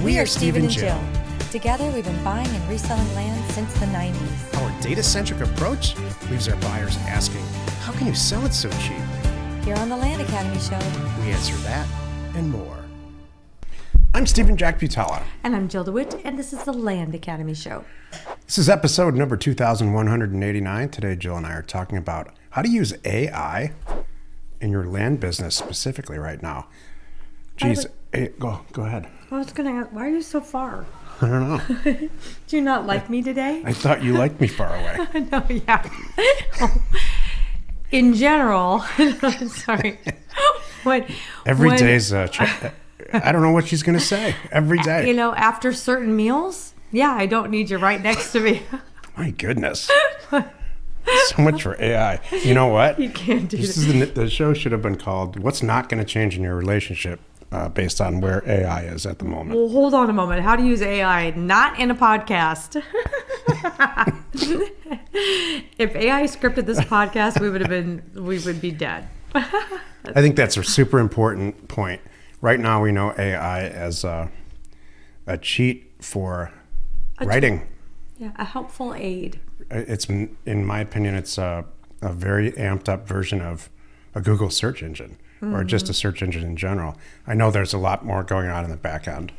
We are Steve and Jill. Together, we've been buying and reselling land since the 90s. Our data-centric approach leaves our buyers asking, how can you sell it so cheap? Here on the Land Academy Show, We answer that and more. I'm Stephen Jack Butala. and I'm Jill DeWitt, and this is the Land Academy Show. This is episode number 2189. Today, Jill and I are talking about how to use AI in your land business specifically right now. Geez, go ahead. I was going to ask, why are you so far? I don't know. Do you not like me today? I thought you liked me far away. No, yeah. In general, sorry. Every day's I don't know what she's going to say. Every day. You know, after certain meals, yeah, I don't need you right next to me. My goodness. So much for AI. You know what? You can't do this. The show should have been called What's Not Going to Change in Your Relationship based on where AI is at the moment. Well, hold on a moment. How to use AI not in a podcast. If AI scripted this podcast, we would be dead. I think that's a super important point. Right now, we know AI as a cheat for writing. Yeah, a helpful aid. It's, in my opinion, it's a very amped up version of a Google search engine, or just a search engine in general. I know there's a lot more going on in the back end.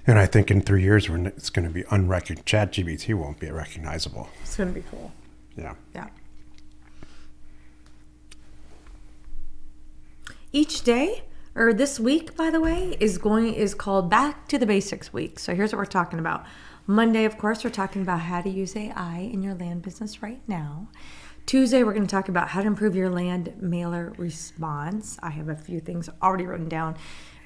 And I think in 3 years, it's going to be unrecognizable. ChatGPT won't be recognizable. It's going to be cool. Yeah. Yeah. Each day, or this week, by the way, is called Back to the Basics Week. So here's what we're talking about. Monday, of course, we're talking about how to use AI in your land business right now. Tuesday, we're going to talk about how to improve your land mailer response. I have a few things already written down,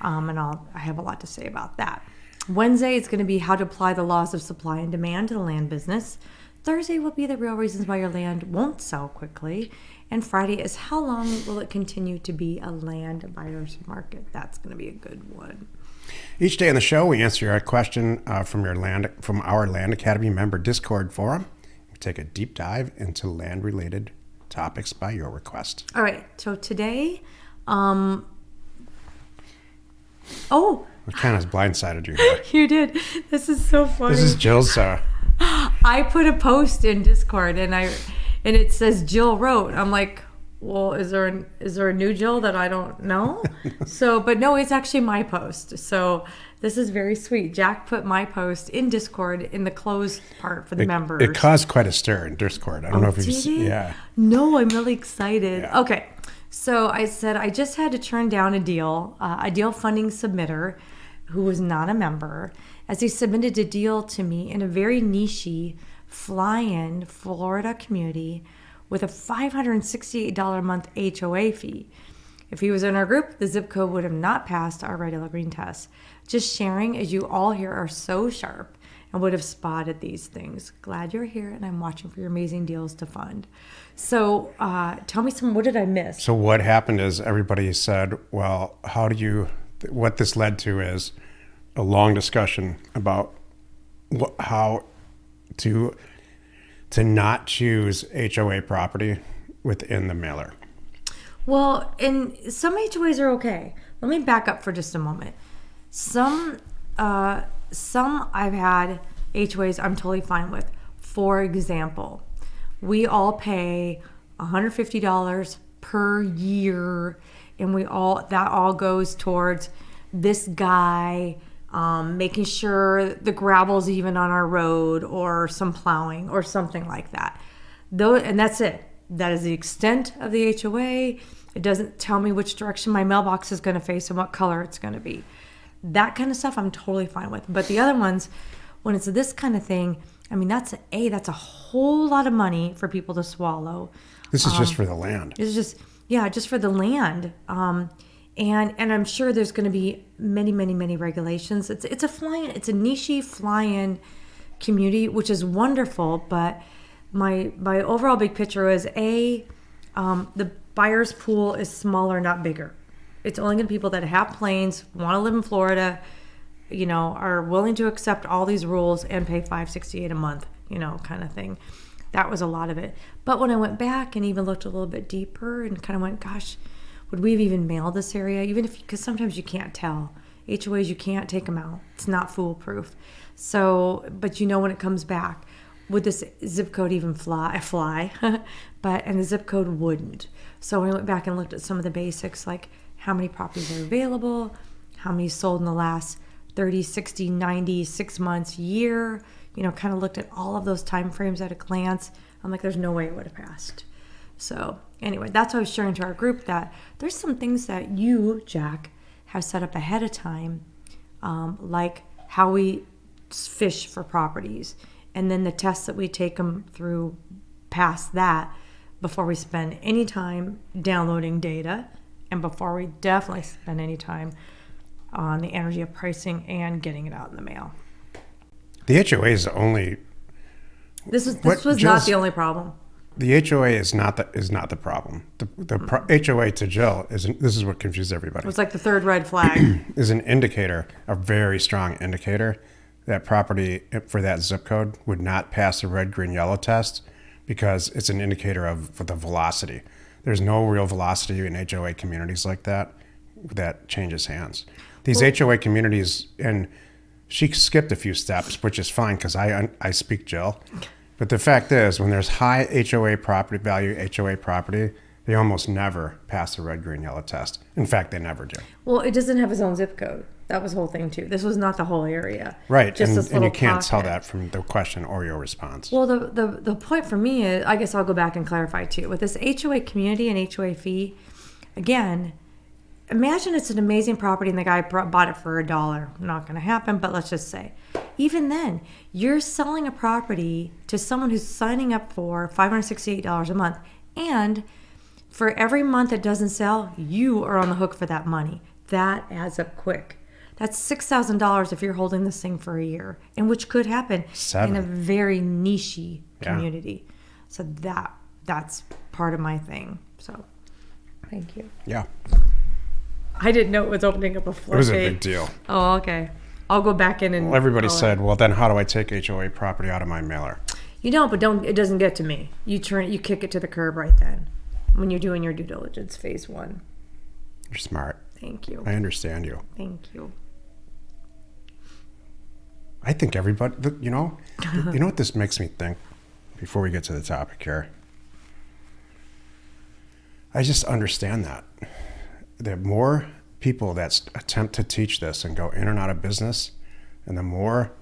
and I have a lot to say about that. Wednesday, it's going to be how to apply the laws of supply and demand to the land business. Thursday will be the real reasons why your land won't sell quickly. And Friday is how long will it continue to be a land buyer's market? That's going to be a good one. Each day on the show, we answer your question from our Land Academy member Discord forum. We take a deep dive into land-related topics by your request. All right. So today, It kind of blindsided you here. You did. This is so funny. This is Jill's. I put a post in Discord and it says Jill wrote. I'm like, well, is there a new Jill that I don't know? But no, it's actually my post. So this is very sweet. Jack put my post in Discord in the closed part for the members. It caused quite a stir in Discord. I don't know if you've seen. Yeah. No, I'm really excited. Yeah. Okay. So I said I just had to turn down a deal funding submitter who was not a member, as he submitted a deal to me in a very niche fly-in Florida community with a $568 a month HOA fee. If he was in our group, the zip code would have not passed our regular green test. Just sharing, as you all here are so sharp and would have spotted these things. Glad you're here, and I'm watching for your amazing deals to fund. So tell me what did I miss? So what happened is everybody said, well, what this led to is a long discussion about how to not choose HOA property within the mailer. Well, and some HOAs are okay. Let me back up for just a moment. Some I've had HOAs I'm totally fine with. For example, we all pay $150 per year, and that all goes towards this guy making sure the gravel's even on our road, or some plowing or something like that. And that's it. That is the extent of the HOA. It doesn't tell me which direction my mailbox is going to face and what color it's going to be. That kind of stuff I'm totally fine with. But the other ones, when it's this kind of thing, I mean, that's a whole lot of money for people to swallow. This is just for the land. This is just for the land. And I'm sure there's going to be many, many, many regulations. It's a niche fly-in community, which is wonderful. But my overall big picture is the buyer's pool is smaller, not bigger. It's only going to be people that have planes, want to live in Florida, are willing to accept all these rules and pay $568 a month, kind of thing. That was a lot of it. But when I went back and even looked a little bit deeper and kind of went, gosh, would we have even mailed this area? Because sometimes you can't tell HOAs, you can't take them out. It's not foolproof. So, but when it comes back, would this zip code even fly? And the zip code wouldn't. So when I went back and looked at some of the basics, like how many properties are available, how many sold in the last 30, 60, 90, 6 months, year, kind of looked at all of those time frames at a glance. I'm like, there's no way it would have passed. So anyway, that's why I was sharing to our group that there's some things that you, Jack, have set up ahead of time, like how we fish for properties, and then the tests that we take them through past that before we spend any time downloading data, and before we definitely spend any time on the energy of pricing and getting it out in the mail. The HOA is only. This was not the only problem. The HOA is not the problem. The HOA to Jill this is what confused everybody. It's like the third red flag. Is an indicator, a very strong indicator, that property for that zip code would not pass the red, green, yellow test because it's an indicator of the velocity. There's no real velocity in HOA communities like that changes hands. These HOA communities, and she skipped a few steps, which is fine because I speak Jill. But the fact is, when there's high HOA property value, HOA property, they almost never pass the red, green, yellow test. In fact, they never do. Well, it doesn't have its own zip code. That was the whole thing, too. This was not the whole area. Right, just this and you little can't tell pocket. that from the question or your response. Well, the point for me is, I guess I'll go back and clarify, too. With this HOA community and HOA fee, again, imagine it's an amazing property and the guy bought it for $1. Not going to happen, but let's just say. Even then, you're selling a property to someone who's signing up for $568 a month. And for every month it doesn't sell, you are on the hook for that money. That adds up quick. That's $6,000 if you're holding this thing for a year, and which could happen in a very niche community. So that's part of my thing. So thank you. Yeah. I didn't know it was opening up a floodgate. It was a big deal. Oh, okay. I'll go back in and... Well, everybody said, well, then how do I take HOA property out of my mailer? You don't, but it doesn't get to me. You kick it to the curb right then when you're doing your due diligence, phase 1. You're smart. Thank you. I understand you. Thank you. I think everybody, you know what this makes me think before we get to the topic here? I just understand that. The more people that attempt to teach this and go in and out of business, and the more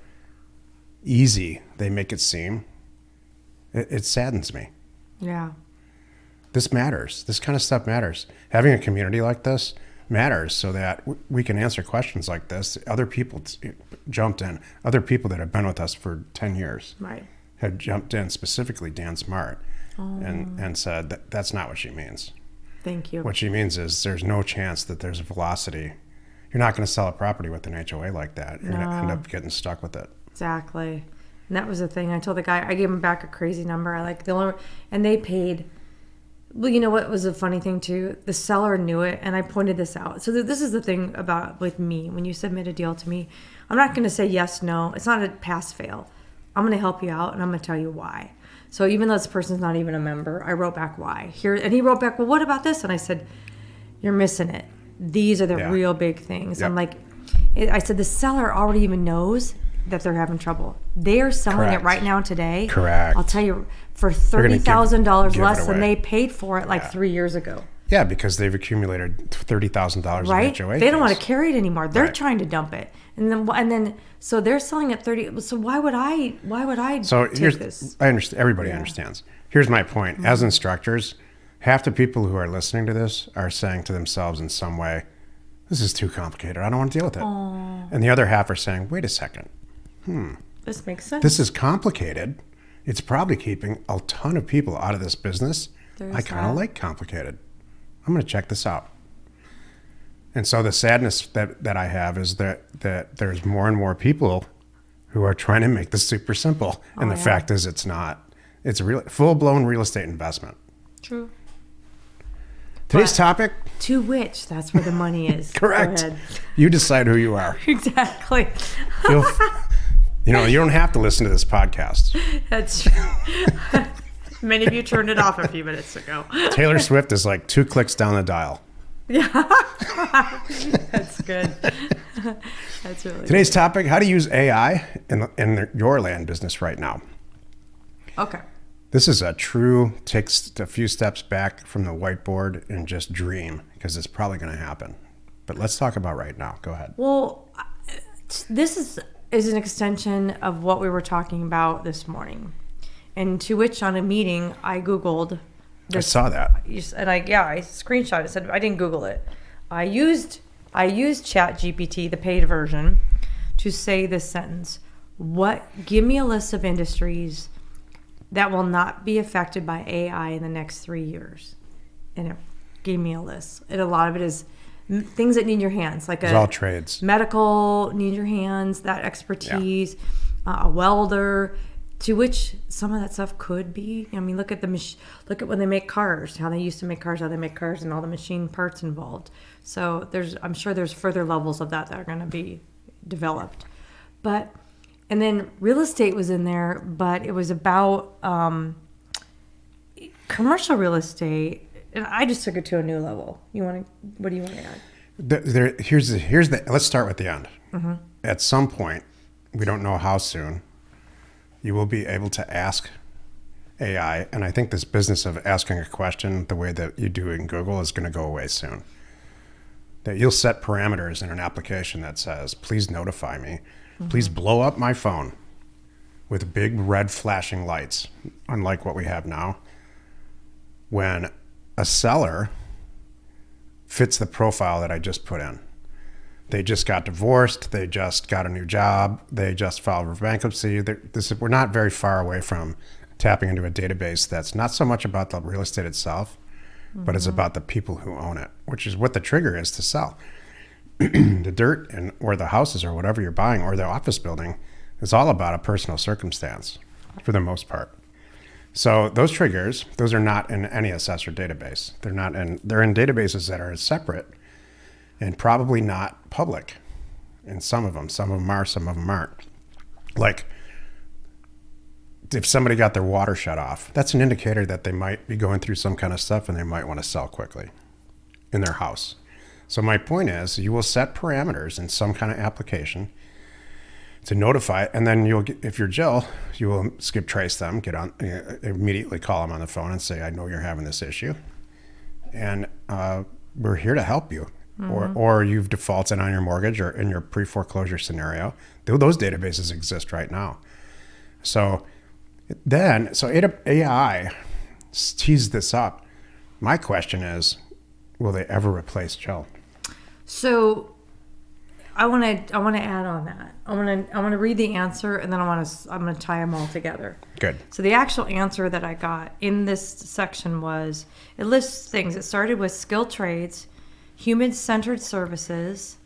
easy they make it seem, it saddens me. Yeah. This matters. This kind of stuff matters. Having a community like this matters so that we can answer questions like this. Other people jumped in. Other people that have been with us for 10 years have jumped in, specifically Dan Smart, and said that's not what she means. Thank you. What she means is there's no chance that there's a velocity. You're not going to sell a property with an HOA like that. You're going to end up getting stuck with it. Exactly. And that was the thing. I told the guy, I gave him back a crazy number. And they paid. Well, you know what was a funny thing too? The seller knew it, and I pointed this out. So this is the thing about with me. When you submit a deal to me, I'm not going to say yes, no. It's not a pass, fail. I'm going to help you out, and I'm going to tell you why. So even though this person's not even a member, I wrote back why. And he wrote back, well, what about this? And I said, you're missing it. These are the real big things. Yep. I'm like, I said, the seller already even knows that they're having trouble. They are selling it right now today. Correct. I'll tell you, for $30,000 less than they paid for it 3 years ago. Yeah, because they've accumulated $30,000 right? in HOA. They don't want to carry it anymore. They're trying to dump it, and then so they're selling at 30. So why would I? So take this? I understand. Everybody understands. Here's my point. As instructors, half the people who are listening to this are saying to themselves in some way, "This is too complicated. I don't want to deal with it." Aww. And the other half are saying, "Wait a second. This makes sense. This is complicated. It's probably keeping a ton of people out of this business. I kind of like complicated. I'm going to check this out." And so the sadness that I have is that there's more and more people who are trying to make this super simple. And the fact is it's not. It's a full-blown real estate investment. True. Today's topic. To which, that's where the money is. Correct. Go ahead. You decide who you are. Exactly. You don't have to listen to this podcast. That's true. Many of you turned it off a few minutes ago. Taylor Swift is like 2 clicks down the dial. Yeah. That's good. That's really Today's topic, how to use AI in your land business right now. Okay. This is a true, takes a few steps back from the whiteboard and just dream, because it's probably going to happen. But let's talk about right now. Go ahead. Well, this is an extension of what we were talking about this morning. And to which on a meeting, I Googled I saw that. And I screenshot it. Said I didn't Google it. I used ChatGPT, the paid version, to say this sentence. Give me a list of industries that will not be affected by AI in the next 3 years. And it gave me a list. And a lot of it is things that need your hands, like It's all trades. medical, need your hands, that expertise, a welder, to which some of that stuff could be. I mean, look at when they make cars, how they used to make cars, how they make cars, and all the machine parts involved. So I'm sure there's further levels of that are going to be developed. And then real estate was in there, but it was about commercial real estate, and I just took it to a new level. What do you want to add? Here's the. Let's start with the end. Mm-hmm. At some point, we don't know how soon, you will be able to ask AI, and I think this business of asking a question the way that you do in Google is going to go away soon. That you'll set parameters in an application that says, please notify me, please blow up my phone with big red flashing lights, unlike what we have now, when a seller fits the profile that I just put in. They just got divorced. They just got a new job. They just filed for bankruptcy. We're not very far away from tapping into a database that's not so much about the real estate itself, but it's about the people who own it, which is what the trigger is to sell. The dirt or the houses or whatever you're buying or the office building is all about a personal circumstance for the most part. So those triggers, those are not in any assessor database. They're in databases that are separate and probably not public. And some of them are, some of them aren't. Like if somebody got their water shut off, that's an indicator that they might be going through some kind of stuff and they might want to sell quickly in their house. So my point is, you will set parameters in some kind of application to notify it, and then if you're Jill, you will skip trace them, immediately call them on the phone and say, I know you're having this issue, and we're here to help you. Or you've defaulted on your mortgage or in your pre-foreclosure scenario. Those databases exist right now. So AI teased this up. My question is, will they ever replace Jill? So I want to add on that. I want to read the answer, and then I'm going to tie them all together. Good. So the actual answer that I got in this section was, it lists things. It started with skilled trades, human-centered services,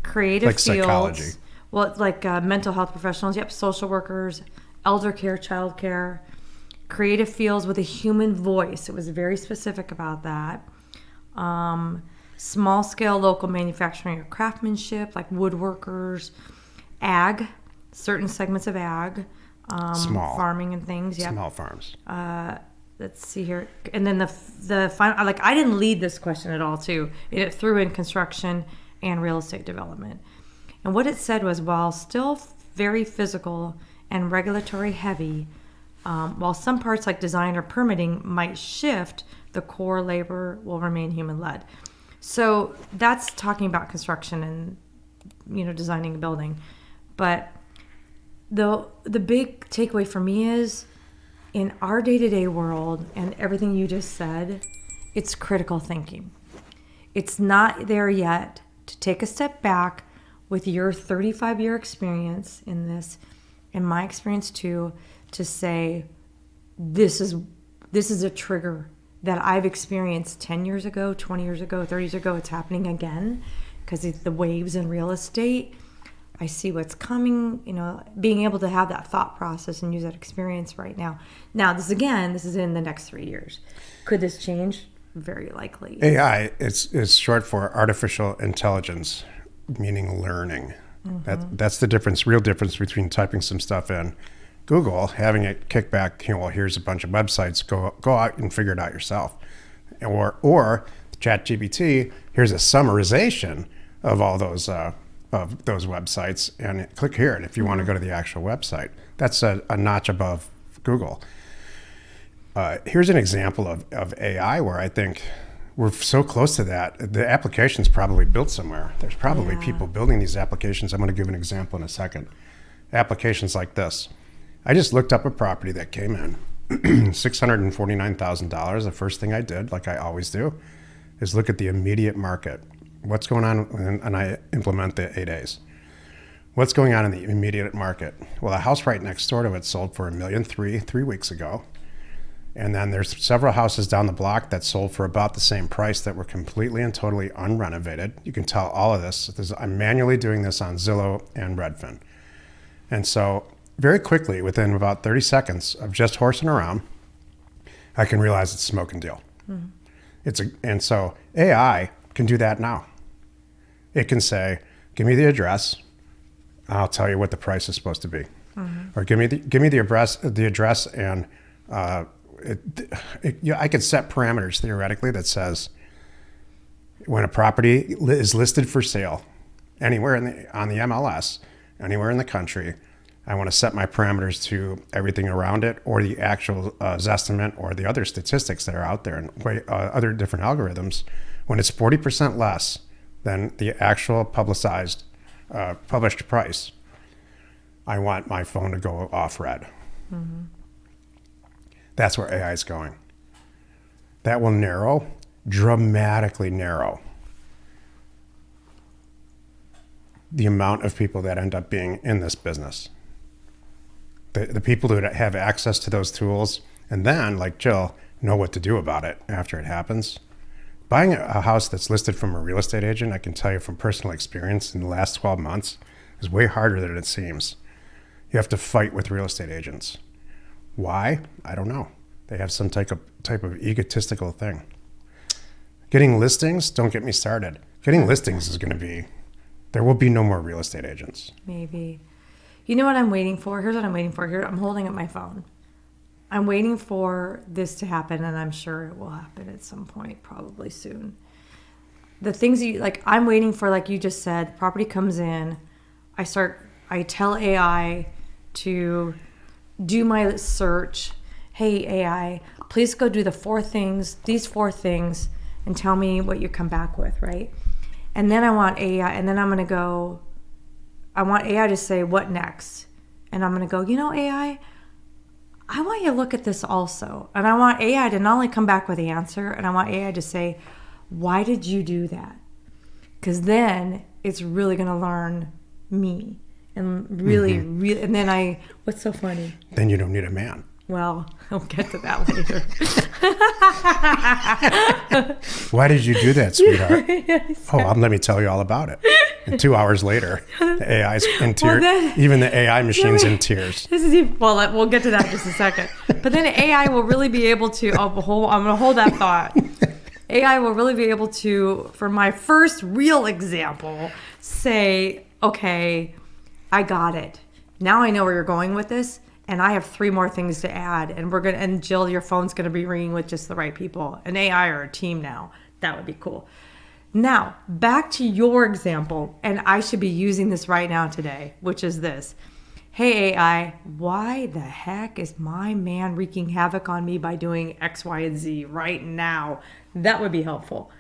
creative like fields. Psychology. Well, like mental health professionals. Yep, social workers, elder care, child care, creative fields with a human voice. It was very specific about that. Small-scale local manufacturing or craftsmanship, like woodworkers, ag, certain segments of ag, Small farming and things. Yeah, small farms. Let's see here, and then the final. Like I didn't lead this question at all. Too, it threw in construction and real estate development, and what it said was, while still very physical and regulatory heavy, while some parts like design or permitting might shift, the core labor will remain human-led. So that's talking about construction and, designing a building. But the big takeaway for me is, in our day-to-day world and everything you just said, it's critical thinking. It's not there yet to take a step back with your 35-year experience in this, and my experience too, to say, this is a trigger that I've experienced 10 years ago, 20 years ago, 30 years ago. It's happening again because it's the waves in real estate. I see what's coming, being able to have that thought process and use that experience right now. Now, this is in the next 3 years. Could this change? Very likely. AI is short for artificial intelligence, meaning learning. Mm-hmm. That's the real difference between typing some stuff in Google, having it kick back, here's a bunch of websites, go out and figure it out yourself. Or ChatGPT, here's a summarization of all those websites, and click here. And if you want to go to the actual website, that's a notch above Google. Here's an example of AI where I think we're so close to that. The application's probably built somewhere. There's probably people building these applications. I'm going to give an example in a second. Applications like this. I just looked up a property that came in, $649,000. The first thing I did, like I always do, is look at the immediate market. What's going on? And I implement the 8 A's. What's going on in the immediate market? Well, a house right next door to it sold for $1.3 million 3 weeks ago. And then there's several houses down the block that sold for about the same price that were completely and totally unrenovated. You can tell all of this. I'm manually doing this on Zillow and Redfin. And so very quickly, within about 30 seconds of just horsing around, I can realize it's a smoke and deal. And so AI can do that now. It can say, give me the address. I'll tell you what the price is supposed to be. Or give me the address and I could set parameters theoretically that says when a property is listed for sale anywhere on the MLS, anywhere in the country, I want to set my parameters to everything around it or the actual Zestimate or the other statistics that are out there and other different algorithms. When it's 40% less than the actual published price, I want my phone to go off red. That's where AI is going. That will dramatically narrow the amount of people that end up being in this business. The people who have access to those tools and then, like Jill, know what to do about it after it happens. Buying a house that's listed from a real estate agent, I can tell you from personal experience in the last 12 months, is way harder than it seems. You have to fight with real estate agents. Why? I don't know. They have some type of egotistical thing. Getting listings, don't get me started. Getting listings is going to be, there will be no more real estate agents. Maybe. You know what I'm waiting for? Here's what I'm waiting for. Here, I'm holding up my phone. I'm waiting for this to happen, and I'm sure it will happen at some point, probably soon. The things I'm waiting for, like you just said, property comes in, I tell AI to do my search. Hey, AI, please go do these 4 things, and tell me what you come back with, right? And then I want AI, and then I want AI to say, what next? And I'm going to go, AI, I want you to look at this also. And I want AI to not only come back with the answer, and I want AI to say, why did you do that? Because then it's really going to learn me. And really, and then what's so funny? Then you don't need a man. Well, I'll get to that later. Why did you do that, sweetheart? Let me tell you all about it. And 2 hours later, the AI's in tears. Even the AI machine's in tears. We'll get to that in just a second. But then AI will really be able to, I'm going to hold that thought. AI will really be able to, for my first real example, say, okay, I got it. Now I know where you're going with this. And I have 3 more things to add. And Jill, your phone's going to be ringing with just the right people. An AI or a team now. That would be cool. Now, back to your example. And I should be using this right now today, which is this. Hey, AI, why the heck is my man wreaking havoc on me by doing X, Y, and Z right now? That would be helpful.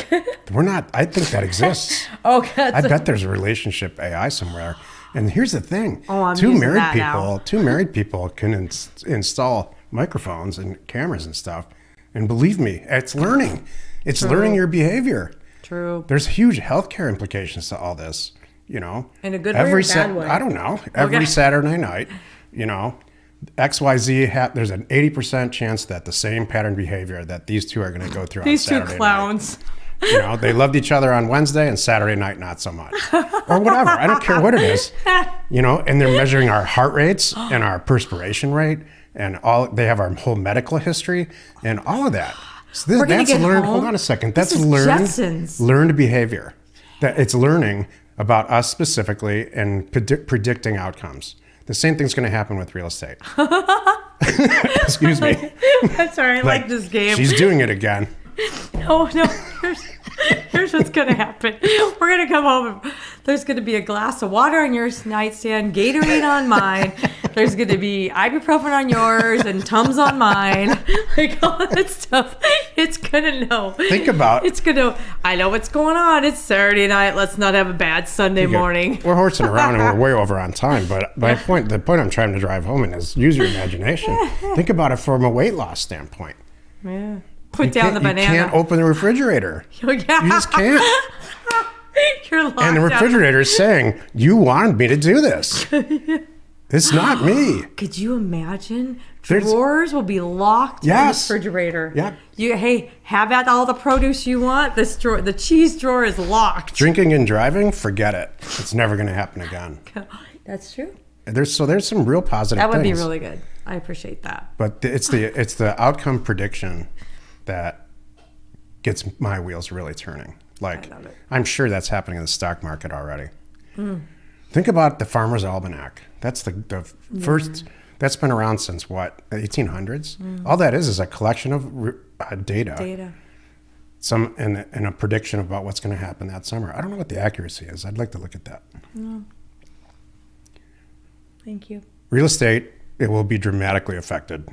I think that exists. I bet there's a relationship AI somewhere. And here's the thing: two married people can install microphones and cameras and stuff. And believe me, it's learning. It's learning your behavior. True. There's huge healthcare implications to all this. In a good way or bad way? I don't know. Every Saturday night, XYZ. There's an 80% chance that the same pattern behavior that these two are going to go through. These on Saturday two clowns. Night. They loved each other on Wednesday and Saturday night, not so much. Or whatever. I don't care what it is. And they're measuring our heart rates and our perspiration rate and they have our whole medical history and all of that. So that's learned. Hold on a second. That's learned behavior. That it's learning about us specifically and predicting outcomes. The same thing's going to happen with real estate. Excuse me. I'm sorry. I like this game. She's doing it again. No. Here's what's gonna happen. We're gonna come home. And there's gonna be a glass of water on your nightstand, Gatorade on mine. There's gonna be ibuprofen on yours and Tums on mine. Like all that stuff. It's gonna know. Think about. It's gonna. I know what's going on. It's Saturday night. Let's not have a bad Sunday morning. We're horsing around and we're way over on time. But the point I'm trying to drive home in is use your imagination. Think about it from a weight loss standpoint. Yeah. Put down the banana. You can't open the refrigerator. Oh, yeah. You just can't. You're locked And the refrigerator is saying, you wanted me to do this. It's not me. Could you imagine? Drawers will be locked in the refrigerator. Yeah. Hey, have at all the produce you want. The cheese drawer is locked. Drinking and driving, forget it. It's never going to happen again. That's true. There's some real positive things. That would be really good. I appreciate that. But it's the outcome prediction that gets my wheels really turning. Like, I'm sure that's happening in the stock market already. Think about the Farmer's Almanac. That's the first, that's been around since what, 1800s? All that is a collection of data. Some and a prediction about what's going to happen that summer. I don't know what the accuracy is. I'd like to look at that. Thank you. Real estate, it will be dramatically affected.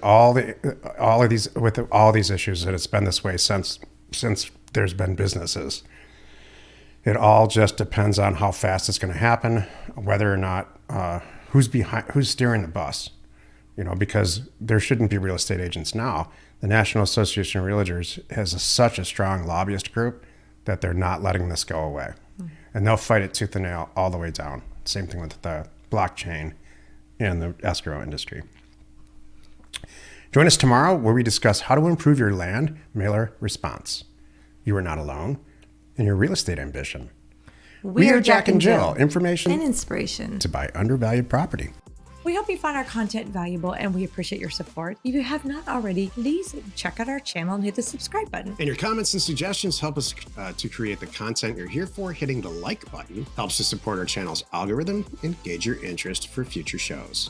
All of these issues, that it's been this way since there's been businesses. It all just depends on how fast it's going to happen, whether or not who's steering the bus. Because there shouldn't be real estate agents now. The National Association of Realtors has such a strong lobbyist group that they're not letting this go away, and they'll fight it tooth and nail all the way down. Same thing with the blockchain and the escrow industry. Join us tomorrow where we discuss how to improve your land mailer response. You are not alone in your real estate ambition. We are Jack and Jill. Information and inspiration to buy undervalued property. We hope you find our content valuable and we appreciate your support. If you have not already, please check out our channel and hit the subscribe button. And your comments and suggestions help us to create the content you're here for. Hitting the like button helps to support our channel's algorithm and gauge your interest for future shows.